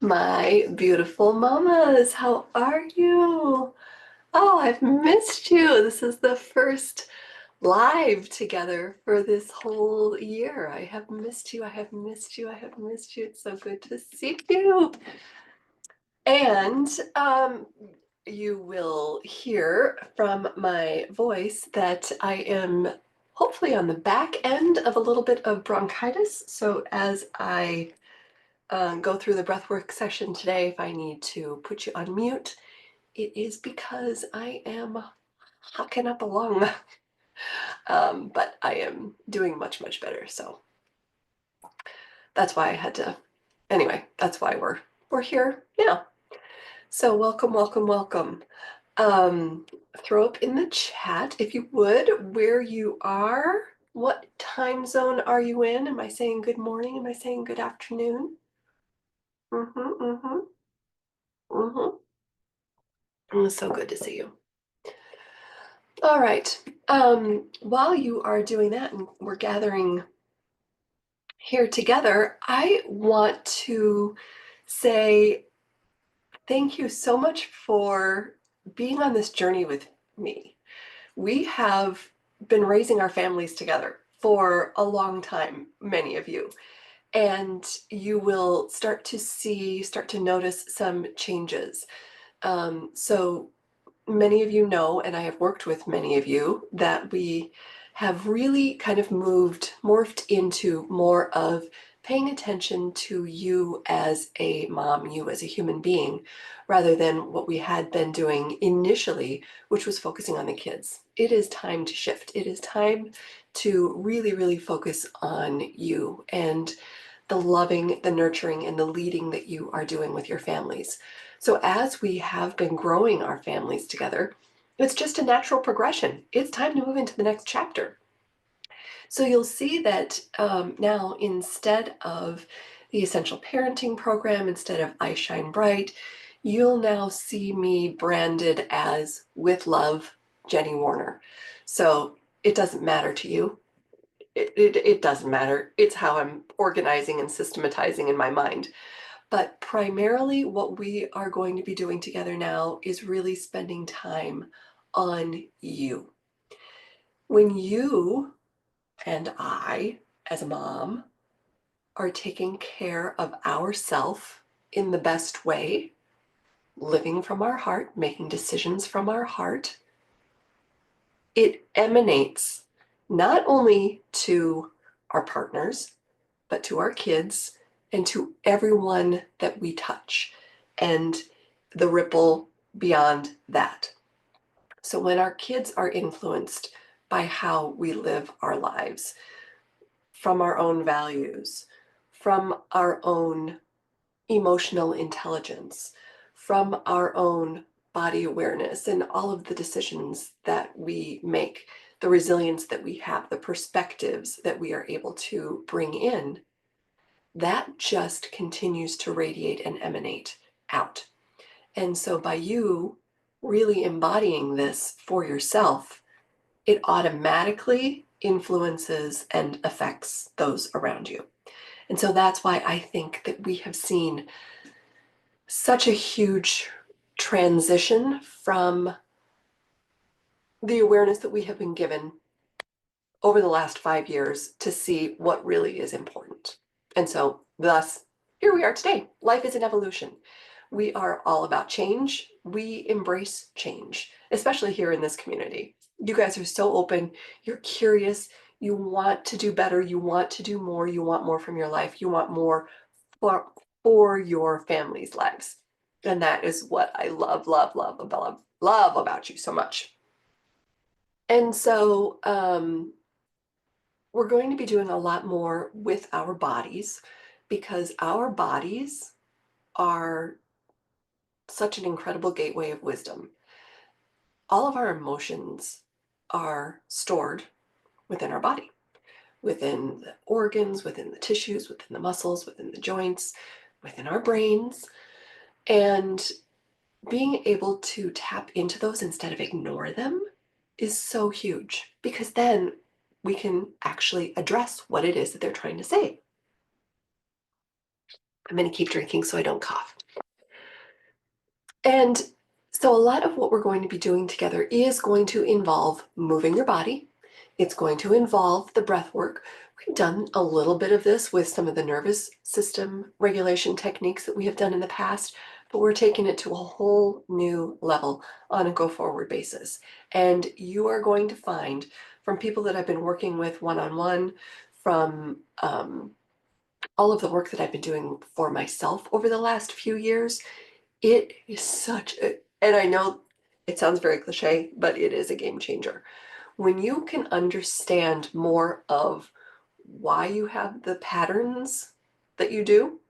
My beautiful mamas, how are you? Oh, I've missed you. This is the first live together for this whole year. I have missed you. I have missed you. I have missed you. It's so good to see you. And you will hear from my voice that I am hopefully on the back end of a little bit of bronchitis. So as I go through the breathwork session today, if I need to put you on mute, it is because I am hocking up a lung. But I am doing much, much better. So that's why I had to, anyway, that's why we're here. Yeah. So welcome, welcome, welcome. Um, Throw up in the chat, if you would, where you are. What time zone are you in? Am I saying good morning? Am I saying good afternoon? Mm-hmm, mm-hmm, mm-hmm. It's so good to see you. All right. While you are doing that and we're gathering here together, I want to say thank you so much for being on this journey with me. We have been raising our families together for a long time, many of you, and you will start to notice some changes. So many of you know, and I have worked with many of you, that we have really kind of morphed into more of paying attention to you as a mom, you as a human being, rather than what we had been doing initially, which was focusing on the kids. It is time to shift. It is time to really, really focus on you and the loving, the nurturing, and the leading that you are doing with your families. So as we have been growing our families together, it's just a natural progression. It's time to move into the next chapter. So you'll see that now, instead of the Essential Parenting Program, instead of I Shine Bright, you'll now see me branded as With Love, Jenny Warner. So it doesn't matter to you. It doesn't matter. It's how I'm organizing and systematizing in my mind. But primarily, what we are going to be doing together now is really spending time on you. When you and I, as a mom, are taking care of ourself in the best way, living from our heart, making decisions from our heart, it emanates not only to our partners, but to our kids and to everyone that we touch, and the ripple beyond that. So when our kids are influenced by how we live our lives, from our own values, from our own emotional intelligence, from our own body awareness, and all of the decisions that we make, the resilience that we have, the perspectives that we are able to bring in, that just continues to radiate and emanate out. And so by you really embodying this for yourself, it automatically influences and affects those around you. And so that's why I think that we have seen such a huge transition from the awareness that we have been given over the last 5 years to see what really is important. And so thus, here we are today. Life is an evolution. We are all about change. We embrace change, especially here in this community. You guys are so open. You're curious. You want to do better. You want to do more. You want more from your life. You want more for your family's lives. And that is what I love, love, love, love about you so much. And so we're going to be doing a lot more with our bodies, because our bodies are such an incredible gateway of wisdom. All of our emotions are stored within our body, within the organs, within the tissues, within the muscles, within the joints, within our brains. And being able to tap into those instead of ignore them is so huge, because then we can actually address what it is that they're trying to say. I'm going to keep drinking so I don't cough. And so a lot of what we're going to be doing together is going to involve moving your body. It's going to involve the breath work. We've done a little bit of this with some of the nervous system regulation techniques that we have done in the past, but we're taking it to a whole new level on a go-forward basis. And you are going to find from people that I've been working with one-on-one, from all of the work that I've been doing for myself over the last few years, it is such a, and I know it sounds very cliche, but it is a game changer. When you can understand more of why you have the patterns that you do,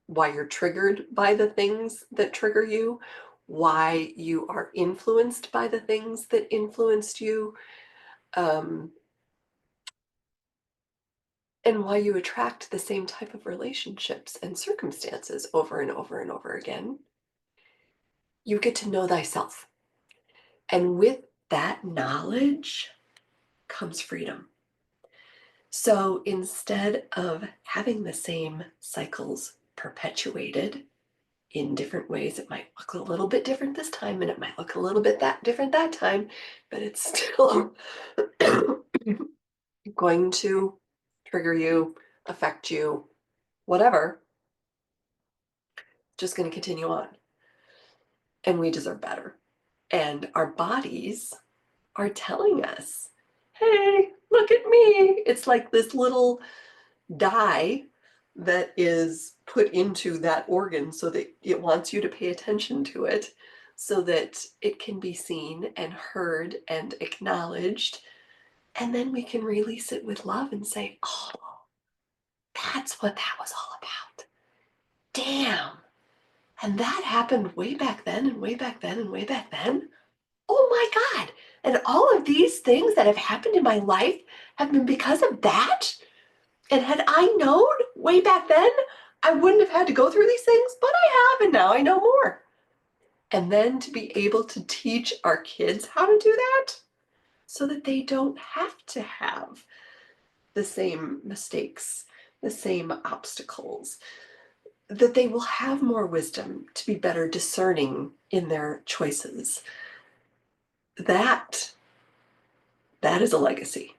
why you're triggered by the things that trigger you, why you are influenced by the things that influenced you, um, and why you attract the same type of relationships and circumstances over and over and over again, you get to know thyself. And with that knowledge comes freedom. So instead of having the same cycles perpetuated in different ways, it might look a little bit different this time and it might look a little bit that different that time, but it's still going to trigger you, affect you, whatever, just going to continue on. And we deserve better. And our bodies are telling us, hey, look at me. It's like this little dye that is put into that organ so that it wants you to pay attention to it so that it can be seen and heard and acknowledged. And then we can release it with love and say, oh, that's what that was all about. Damn. And that happened way back then and way back then and way back then. Oh my God. And all of these things that have happened in my life have been because of that. And had I known way back then, I wouldn't have had to go through these things, but I have, and now I know more. And then to be able to teach our kids how to do that so that they don't have to have the same mistakes, the same obstacles, that they will have more wisdom to be better discerning in their choices. That is a legacy.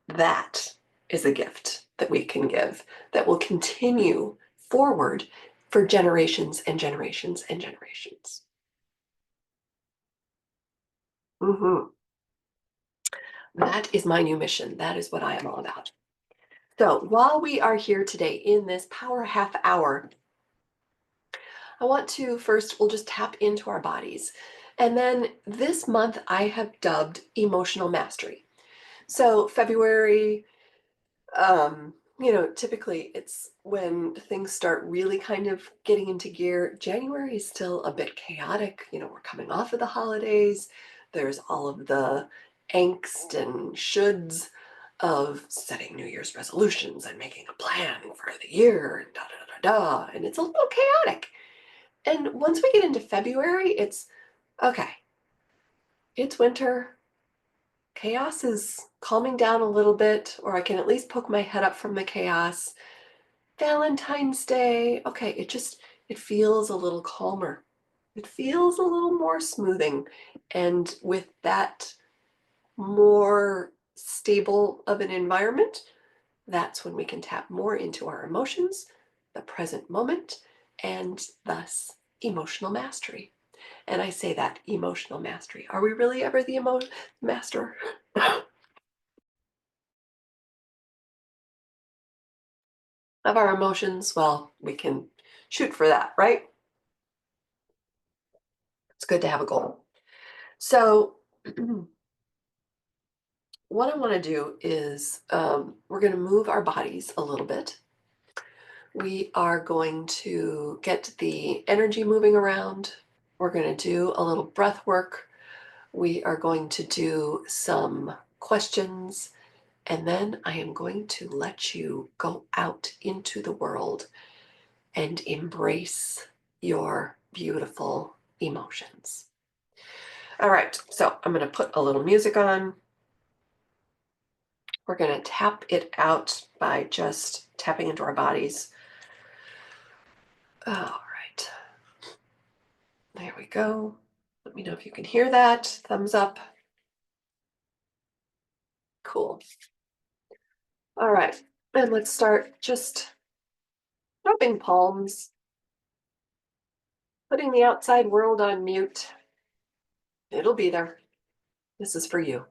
That is a gift that we can give that will continue forward for generations and generations and generations. That is my new mission. That is what I am all about. So while we are here today in this power half hour, I want to first, we'll just tap into our bodies. And then this month I have dubbed Emotional Mastery. So February, typically it's when things start really kind of getting into gear. January is still a bit chaotic. We're coming off of the holidays. There's all of the angst and shoulds of setting New Year's resolutions and making a plan for the year and da da da da. And it's a little chaotic. And once we get into February, it's okay. It's winter. Chaos is calming down a little bit, or I can at least poke my head up from the chaos. Valentine's Day, okay, it feels a little calmer. It feels a little more smoothing. And with that more stable of an environment, that's when we can tap more into our emotions, the present moment, and thus emotional mastery. And I say that emotional mastery. Are we really ever the master? Of our emotions? Well, we can shoot for that, right? It's good to have a goal. So what I want to do is we're going to move our bodies a little bit. We are going to get the energy moving around. We're going to do a little breath work. We are going to do some questions. And then I am going to let you go out into the world and embrace your beautiful emotions. All right, so I'm going to put a little music on. We're going to tap it out by just tapping into our bodies. All right. There we go. Let me know if you can hear that. Thumbs up. Cool. All right. And let's start just rubbing palms, putting the outside world on mute. It'll be there. This is for you.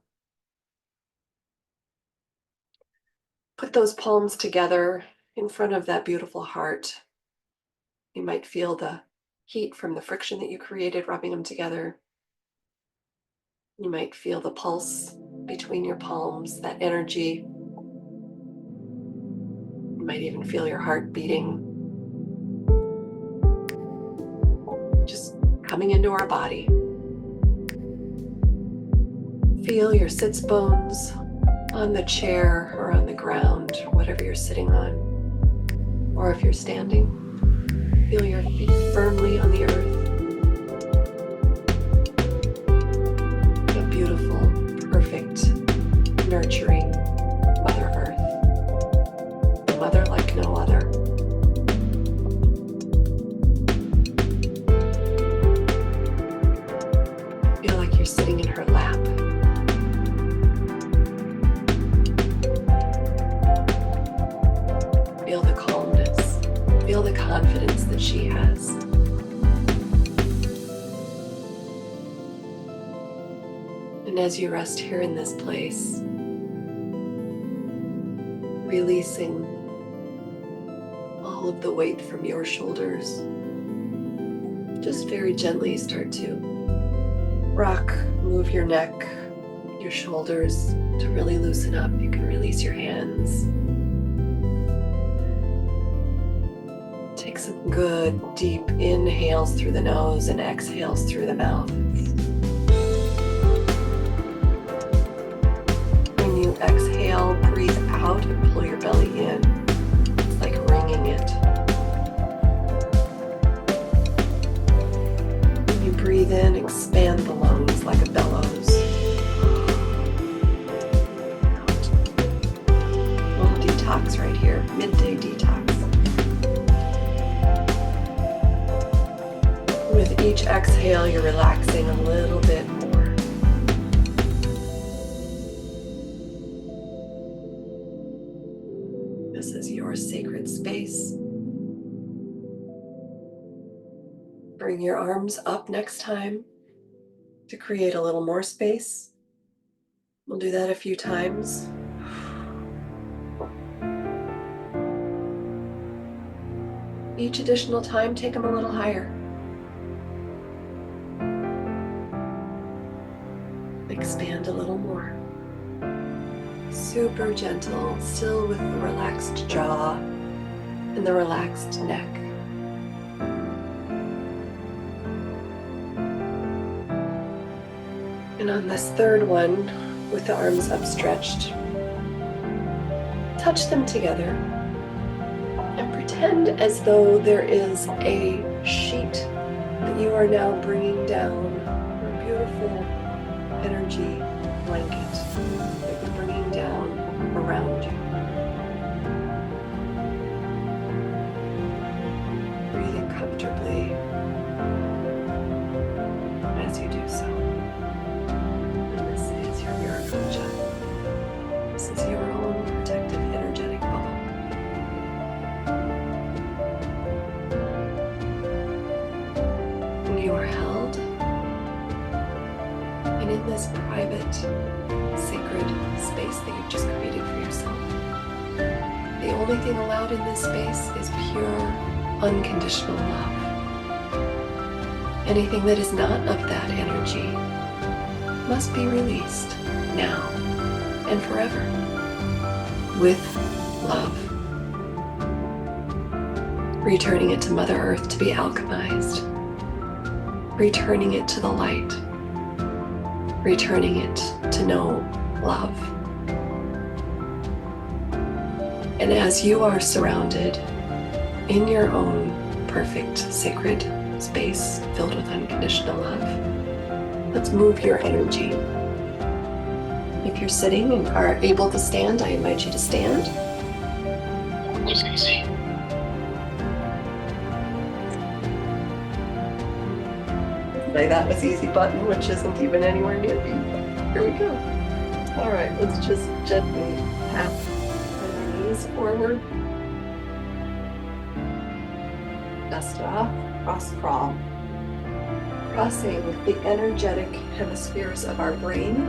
Put those palms together in front of that beautiful heart. You might feel the heat from the friction that you created rubbing them together. You might feel the pulse between your palms, that energy. You might even feel your heart beating. Just coming into our body. Feel your sits bones on the chair or on the ground, whatever you're sitting on. Or if you're standing, feel your feet firmly on the earth. A beautiful, perfect, nurturing Mother Earth. A mother like no other. Feel like you're sitting in her lap. Feel the calmness. Feel the confidence that she has. And as you rest here in this place, releasing all of the weight from your shoulders, just very gently start to rock, move your neck, your shoulders to really loosen up. You can release your hands. Take some good deep inhales through the nose and exhales through the mouth. When you exhale, breathe out and pull your belly in. It's like wringing it. When you breathe in, expand the lungs like a bellows. Out. Little detox right here, midday detox. With each exhale, you're relaxing a little bit more. This is your sacred space. Bring your arms up next time to create a little more space. We'll do that a few times. Each additional time, take them a little higher. Expand a little more. Super gentle, still with the relaxed jaw and the relaxed neck. And on this third one, with the arms upstretched, touch them together and pretend as though there is a sheet that you are now bringing down, a beautiful energy blanket that you're bringing down around you. Breathing comfortably as you do so. And this is your Viracocha. This is your own protective energetic bubble. And you are held. And in this private, sacred space that you've just created for yourself, the only thing allowed in this space is pure, unconditional love. Anything that is not of that energy must be released now and forever with love. Returning it to Mother Earth to be alchemized. Returning it to the light. Returning it to know love. And as you are surrounded in your own perfect sacred space filled with unconditional love, let's move your energy. If you're sitting and are able to stand, I invite you to stand. Say that was easy button, which isn't even anywhere near me. Here we go. All right, let's just gently tap the knees forward. Dust it off, cross crawl. Crossing the energetic hemispheres of our brain,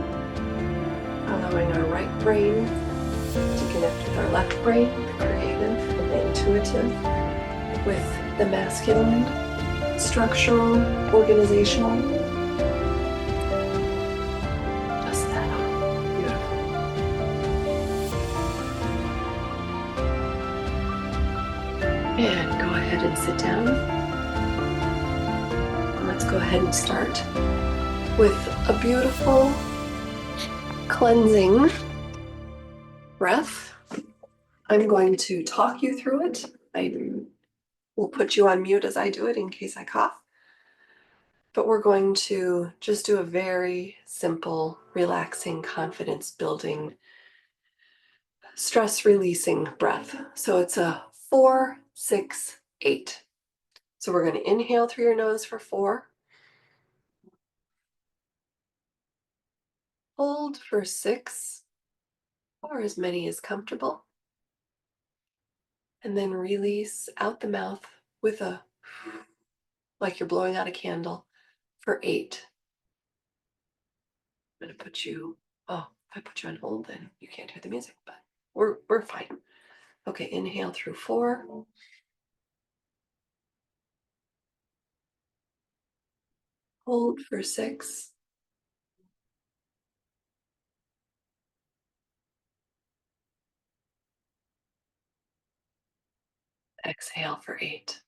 allowing our right brain to connect with our left brain, the creative and the intuitive, with the masculine, structural, organizational. Just that off. Beautiful. And go ahead and sit down. Let's go ahead and start with a beautiful cleansing breath. I'm going to talk you through it. I will put you on mute as I do it in case I cough. But we're going to just do a very simple, relaxing, confidence building, stress releasing breath. So it's a 4, 6, 8. So we're going to inhale through your nose for 4. Hold for 6, or as many as comfortable. And then release out the mouth with a, like you're blowing out a candle, for 8. I'm going to put you, oh, if I put you on hold, then you can't hear the music, but we're fine. Okay, inhale through 4. Hold for 6. Exhale for 8.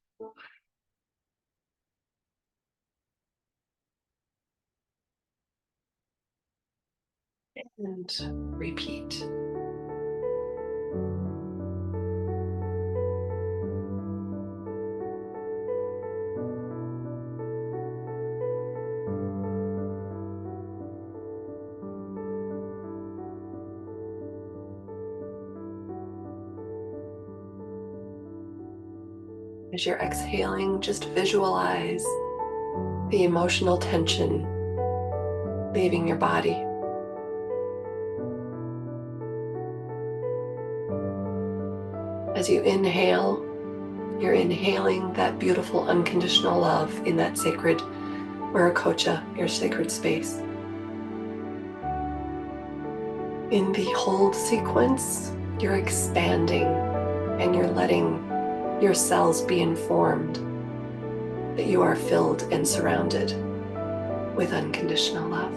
And repeat. As you're exhaling, just visualize the emotional tension leaving your body. As you inhale, you're inhaling that beautiful unconditional love in that sacred Viracocha, your sacred space. In the hold sequence, you're expanding and you're letting your cells be informed that you are filled and surrounded with unconditional love.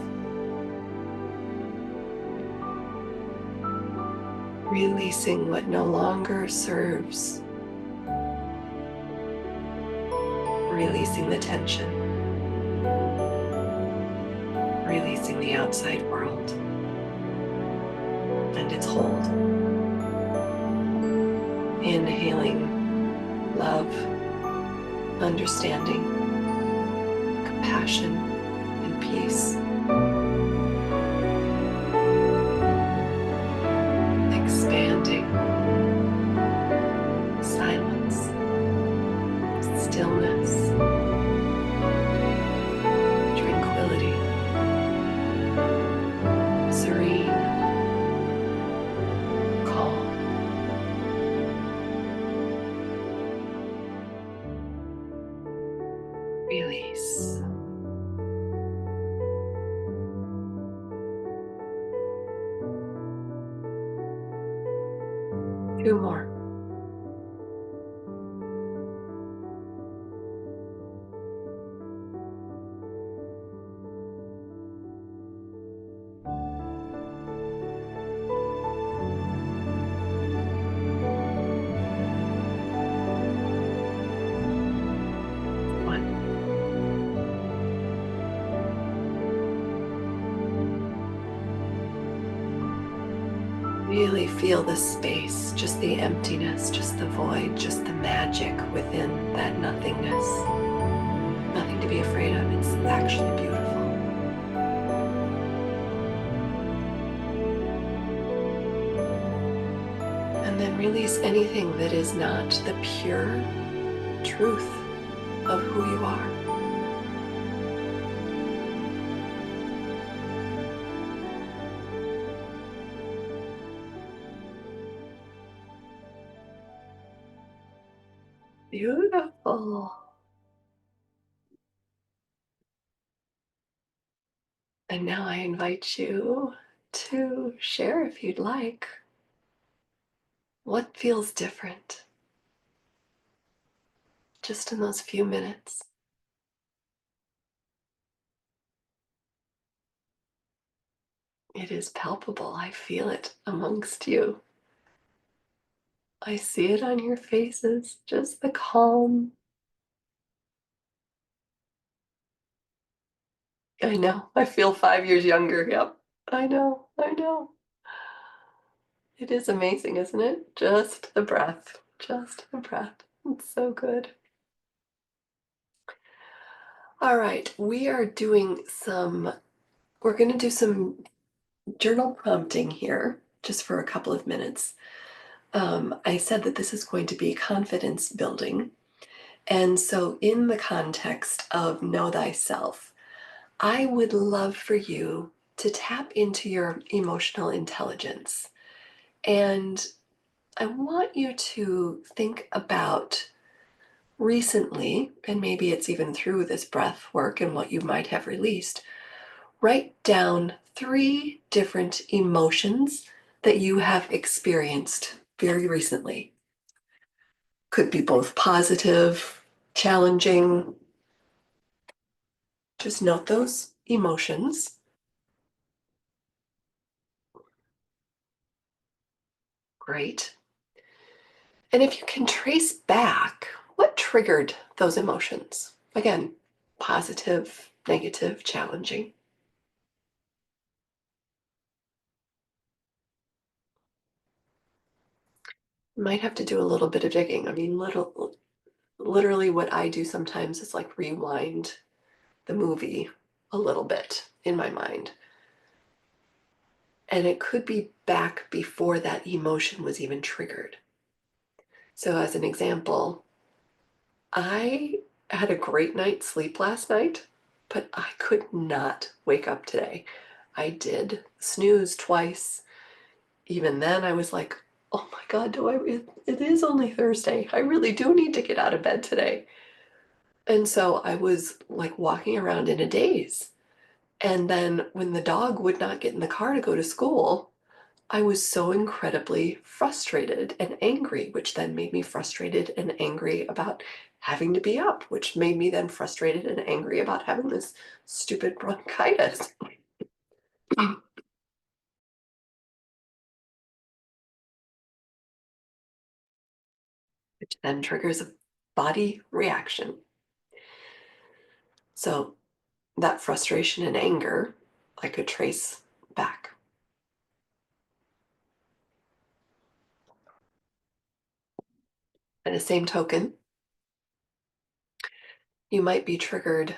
Releasing what no longer serves. Releasing the tension. Releasing the outside world and its hold. Inhaling love, understanding, compassion, and peace. Expanding silence, stillness, tranquility, serene, calm. Release. Two more. Really feel the space, just the emptiness, just the void, just the magic within that nothingness. Nothing to be afraid of, it's actually beautiful. And then release anything that is not the pure truth of who you are. Beautiful. And now I invite you to share, if you'd like, what feels different just in those few minutes. It is palpable. I feel it amongst you. I see it on your faces, just the calm. I know. I feel 5 years younger. Yep. I know. I know. It is amazing, isn't it? Just the breath. Just the breath. It's so good. All right. We're going to do some journal prompting here just for a couple of minutes. I said that this is going to be confidence building. And so, in the context of know thyself, I would love for you to tap into your emotional intelligence. And I want you to think about recently, and maybe it's even through this breath work and what you might have released, write down 3 different emotions that you have experienced very recently. Could be both positive, challenging. Just note those emotions. Great. And if you can trace back what triggered those emotions, again, positive, negative, challenging. You might have to do a little bit of digging. I mean, literally, what I do sometimes is like rewind the movie a little bit in my mind. And it could be back before that emotion was even triggered. So, as an example, I had a great night's sleep last night, but I could not wake up today. I did snooze twice. Even then, I was like, oh my God, it is only Thursday. I really do need to get out of bed today. And so I was like walking around in a daze. And then when the dog would not get in the car to go to school, I was so incredibly frustrated and angry, which then made me frustrated and angry about having to be up, which made me then frustrated and angry about having this stupid bronchitis, which then triggers a body reaction. So that frustration and anger I could trace back. By the same token, you might be triggered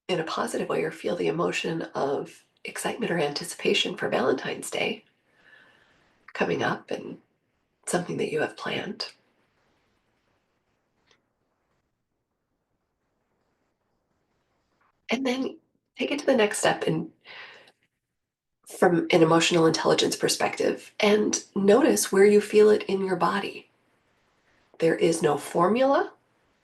in a positive way or feel the emotion of excitement or anticipation for Valentine's Day coming up and something that you have planned. And then take it to the next step and from an emotional intelligence perspective and notice where you feel it in your body. There is no formula.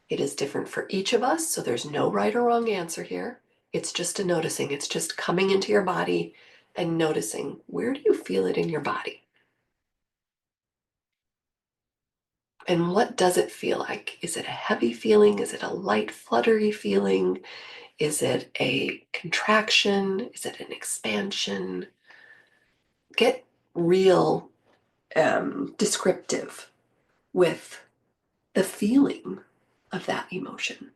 It is different for each of us, so there's no right or wrong answer here. It's just a noticing. It's just coming into your body and noticing, where do you feel it in your body? And what does it feel like? Is it a heavy feeling? Is it a light, fluttery feeling? Is it a contraction? Is it an expansion? Get real descriptive with the feeling of that emotion.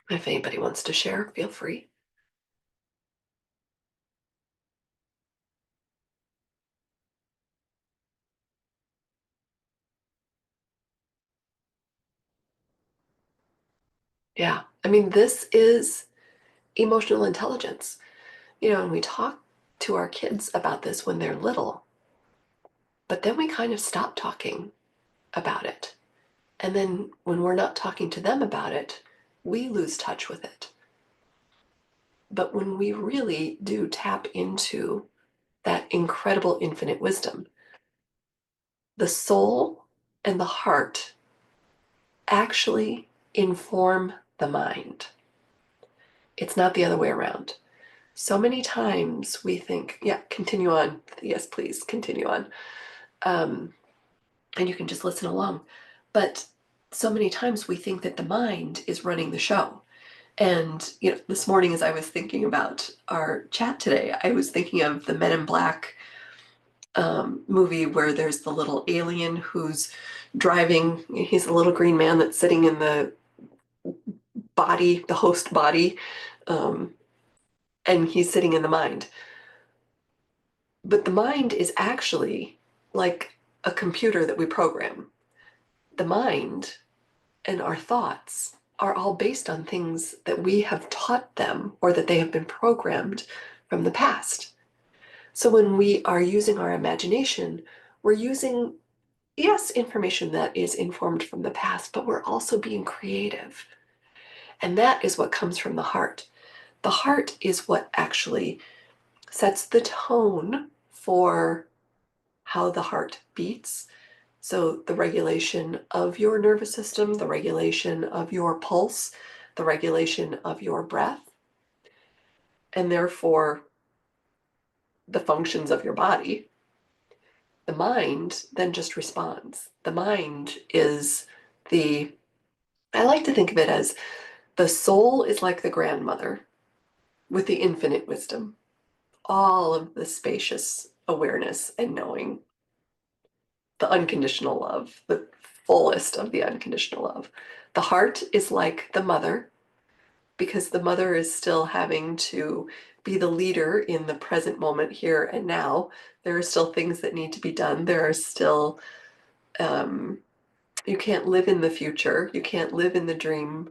If anybody wants to share, feel free. Yeah. I mean, this is emotional intelligence. And we talk to our kids about this when they're little, but then we kind of stop talking about it. And then when we're not talking to them about it, we lose touch with it. But when we really do tap into that incredible infinite wisdom, the soul and the heart actually inform the mind. It's not the other way around. So many times we think, yeah, continue on. Yes, please, continue on. And you can just listen along. But so many times we think that the mind is running the show. And this morning, as I was thinking about our chat today, I was thinking of the Men in Black movie where there's the little alien who's driving. He's a little green man that's sitting in the body, the host body, um, and he's sitting in the mind. But the mind is actually like a computer that we program. The mind and our thoughts are all based on things that we have taught them or that they have been programmed from the past. So when we are using our imagination, we're using, yes, information that is informed from the past, but we're also being creative. And that is what comes from the heart. The heart is what actually sets the tone for how the heart beats. So the regulation of your nervous system, the regulation of your pulse, the regulation of your breath, and therefore the functions of your body. The mind then just responds. The mind is I like to think of it as the soul is like the grandmother with the infinite wisdom, all of the spacious awareness and knowing, the unconditional love, the fullest of the unconditional love. The heart is like the mother because the mother is still having to be the leader in the present moment here and now. There are still things that need to be done. There are still, you can't live in the future. You can't live in the dream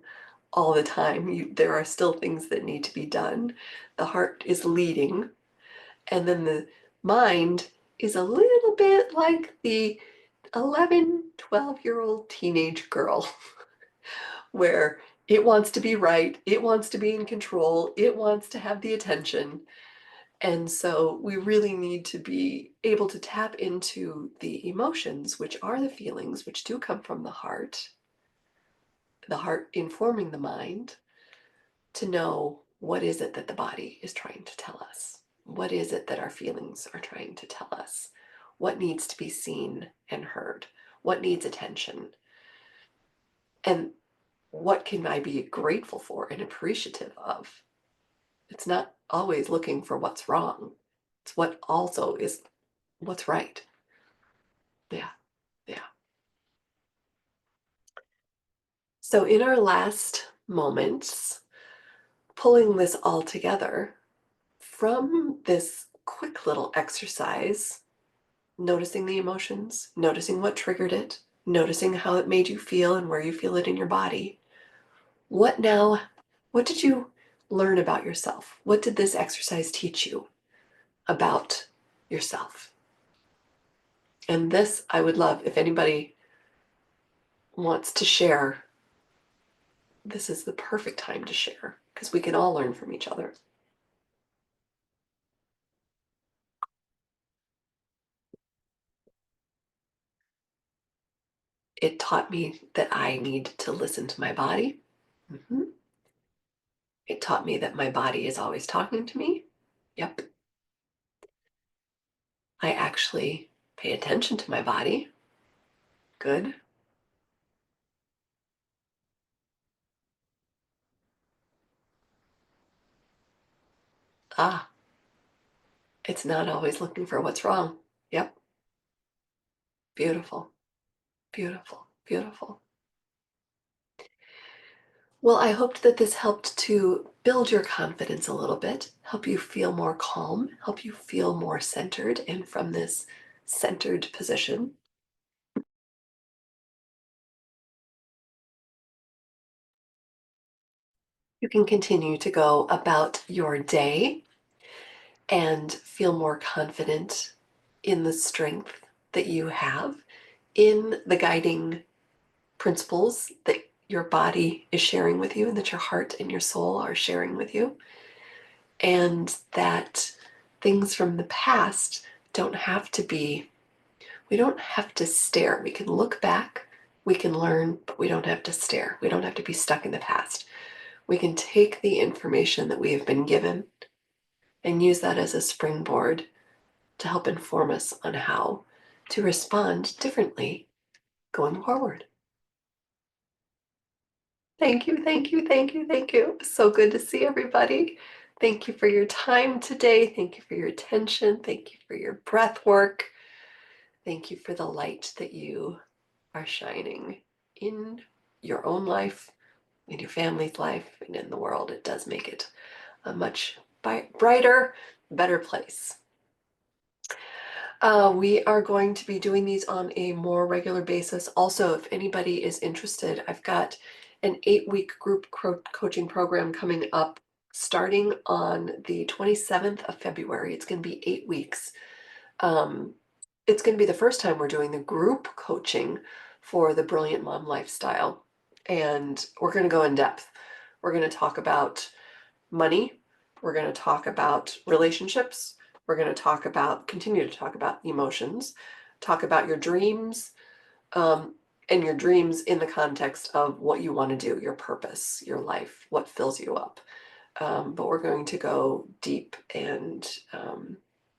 all the time. There are still things that need to be done. The heart is leading. And then the mind is a little bit like the 11, 12-year-old teenage girl where it wants to be right, it wants to be in control, it wants to have the attention. And so we really need to be able to tap into the emotions, which are the feelings, which do come from the heart informing the mind, to know what is it that the body is trying to tell us? What is it that our feelings are trying to tell us? What needs to be seen and heard? What needs attention? And what can I be grateful for and appreciative of? It's not always looking for what's wrong. It's what also is what's right. Yeah, yeah. So in our last moments, pulling this all together from this quick little exercise, noticing the emotions, noticing what triggered it, noticing how it made you feel and where you feel it in your body. What now? What did you learn about yourself? What did this exercise teach you about yourself? And this, I would love if anybody wants to share. This is the perfect time to share because we can all learn from each other. It taught me that I need to listen to my body. Mm-hmm. It taught me that my body is always talking to me. Yep. I actually pay attention to my body. Good. Ah, it's not always looking for what's wrong. Yep. Beautiful. Beautiful. Beautiful. Well, I hoped that this helped to build your confidence a little bit, help you feel more calm, help you feel more centered, and from this centered position, you can continue to go about your day and feel more confident in the strength that you have, in the guiding principles that your body is sharing with you and that your heart and your soul are sharing with you, and that things from the past don't have to be, We don't have to stare. We can look back, we can learn, but we don't have to stare. We don't have to be stuck in the past. We can take the information that we have been given and use that as a springboard to help inform us on how to respond differently going forward. Thank you, thank you, thank you, thank you. So good to see everybody. Thank you for your time today. Thank you for your attention. Thank you for your breath work. Thank you for the light that you are shining in your own life, in your family's life, and in the world. It does make it a much brighter, better place. We are going to be doing these on a more regular basis. Also, if anybody is interested, I've got an 8-week group coaching program coming up starting on the 27th of February. It's going to be 8 weeks. It's going to be the first time we're doing the group coaching for the Brilliant Mom Lifestyle. And we're going to go in depth. We're going to talk about money. We're going to talk about relationships. We're going to continue to talk about emotions, talk about your dreams, and your dreams in the context of what you want to do, your purpose, your life, what fills you up. But we're going to go deep, and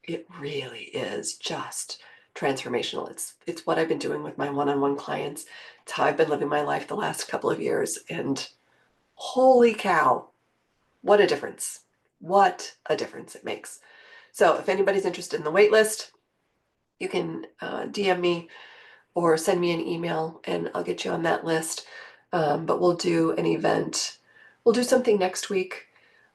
it really is just transformational. It's what I've been doing with my one-on-one clients. It's how I've been living my life the last couple of years, and holy cow, what a difference. What a difference it makes. So if anybody's interested in the wait list, you can DM me or send me an email and I'll get you on that list. But we'll do an event. We'll do something next week.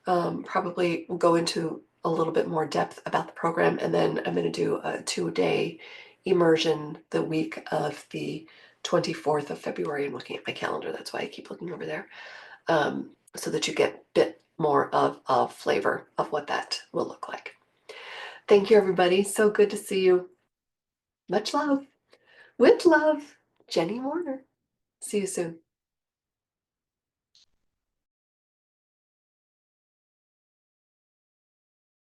Probably we'll go into a little bit more depth about the program. And then I'm going to do a 2-day immersion the week of the 24th of February. I'm looking at my calendar. That's why I keep looking over there. So that you get a bit more of a flavor of what that will look like. Thank you, everybody. So good to see you. Much love. With love, Jenny Warner. See you soon.